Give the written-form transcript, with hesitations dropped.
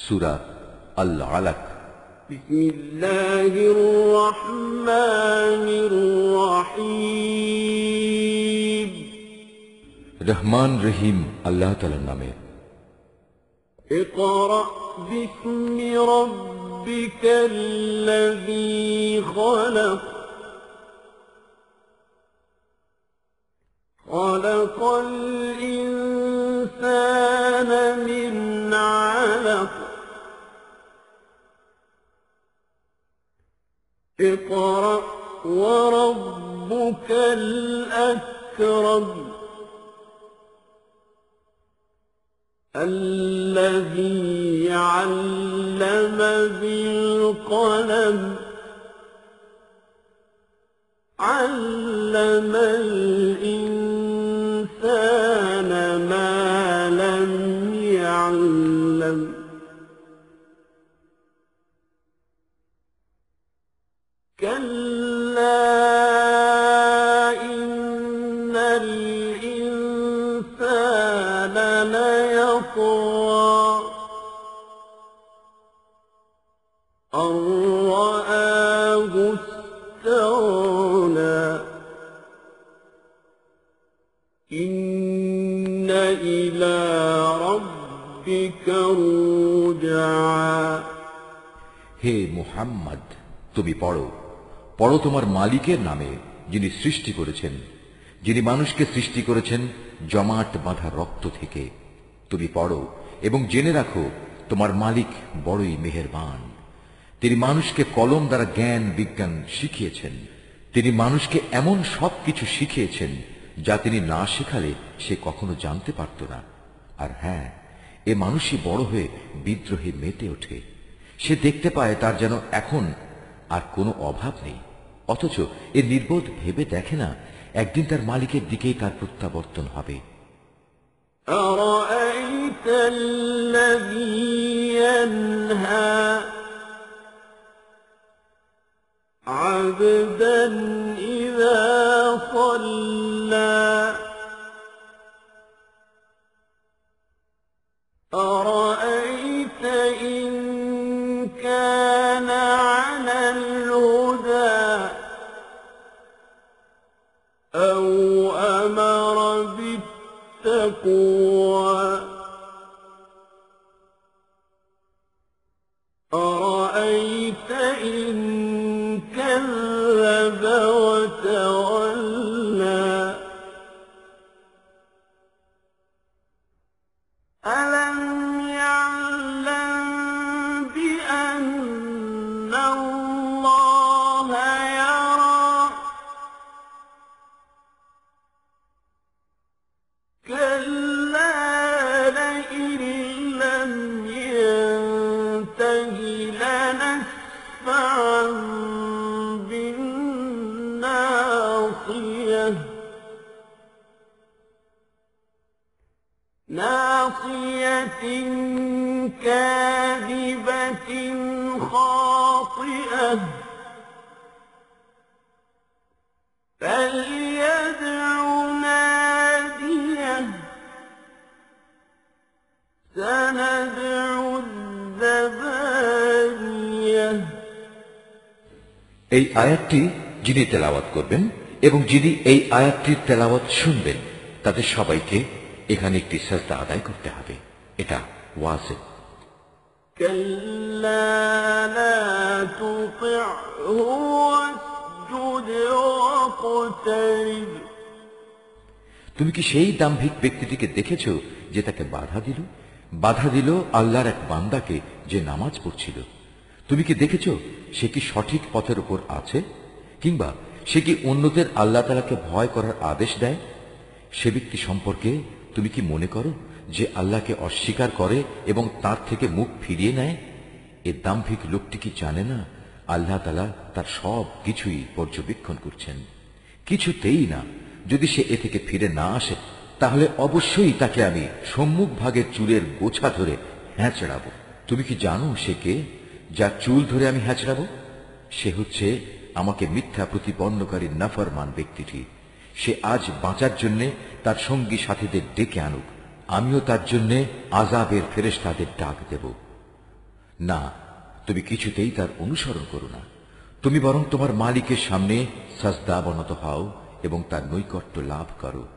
সূরা আল আলাক। বিসমিল্লাহির রহমানির রহিম। রহমান রহিম আল্লাহ তাআলার নামে। ইকরা বিসমি রাব্বিকাল্লাযী খালাক খালাকাল ইনসানা মিন আলাক اقرأ وربك الأكرم الذي علم بالقلم علم الإنسان ما لم يعلم كلا إن الإنسان ليطغى أن رآه استغنى إن إلى ربك رجعا হে মুহাম্মদ, তুমি পড়ো পড়ো তোমার মালিকের নামে, যিনি সৃষ্টি করেছেন, যিনি মানুষকে সৃষ্টি করেছেন জমাট বাঁধা রক্ত থেকে। তুমি পড়ো এবং জেনে রাখো তোমার মালিক বড়ই মেহেরবান। তিনি মানুষকে কলম দ্বারা জ্ঞান বিজ্ঞান শিখিয়েছেন। তিনি মানুষকে এমন সবকিছু শিখিয়েছেন যা তিনি না শেখালে সে কখনো জানতে পারত না। আর হ্যাঁ, এ মানুষই বড় হয়ে বিদ্রোহে মেতে ওঠে। সে দেখতে পায় তার যেন এখন আর কোনো অভাব নেই, অথচ এ নির্বোধ ভেবে দেখে না একদিন তার মালিকের দিকেই তার প্রত্যাবর্তন হবে। أرأيت الذي ينهى عبدا إذا صلى أرأيت إن كان على الهدى أو أمر بالتقوى أرأيت إن كذب وتولى ألم يعلم بأن الله يرى كلا لئن لم ينته لنسفعا بالناصية ناصية كاذبة خاطئة فليدع ناديه سندع الزبانية। এই আয়াতটি যিনি তেলাওয়াত করবেন এবং যিনি এই আয়াতটির তেলাওয়াত শুনবেন তাদের সবাইকে এখানে একটি সাজদা আদায় করতে হবে। এটা ওয়াজিব। كلا لا تطعه واسجد واقترب। তুমি কি সেই দাম্ভিক ব্যক্তিটিকে দেখেছ যে তাকে বাধা দিল আল্লাহর এক বান্দাকে যে নামাজ পড়ছিল? তুমি কি দেখেছ সে কি সঠিক পথের উপর আছে, কিংবা সে কি অন্যদের আল্লাহ তাআলাকে ভয় করার আদেশ দেয়? সে ব্যক্তি সম্পর্কে তুমি কি মনে করো যে আল্লাহকে অস্বীকার করে এবং তার থেকে মুখ ফিরিয়ে নেয়? এ দাম্ভিক লোকটি কি জানে না আল্লাহ তাআলা তার সব কিছুই পর্যবেক্ষণ করছেন? কিছুতেই না। যদি সে এ থেকে ফিরে না আসে তাহলে অবশ্যই তাকে আমি সম্মুখ ভাগের চুলের গোছা ধরে হ্যাঁচড়াবো। তুমি কি জানো সে কে, যার চুল ধরে আমি হ্যাঁচড়াবো? সে হচ্ছে আমাকে মিথ্যা প্রতিপন্নকারী নাফরমান ব্যক্তিটি। সে আজ বাঁচার জন্য তার সঙ্গী সাথীদের ডেকে আনুক, আমিও তার জন্য আযাবের ফেরেশতাদের ডাক দেব। না, তুমি কিছুতেই তার অনুসরণ করো না। তুমি বরং তোমার মালিকের সামনে সাজদা অবনত হও এবং তার নৈকট্য লাভ করো।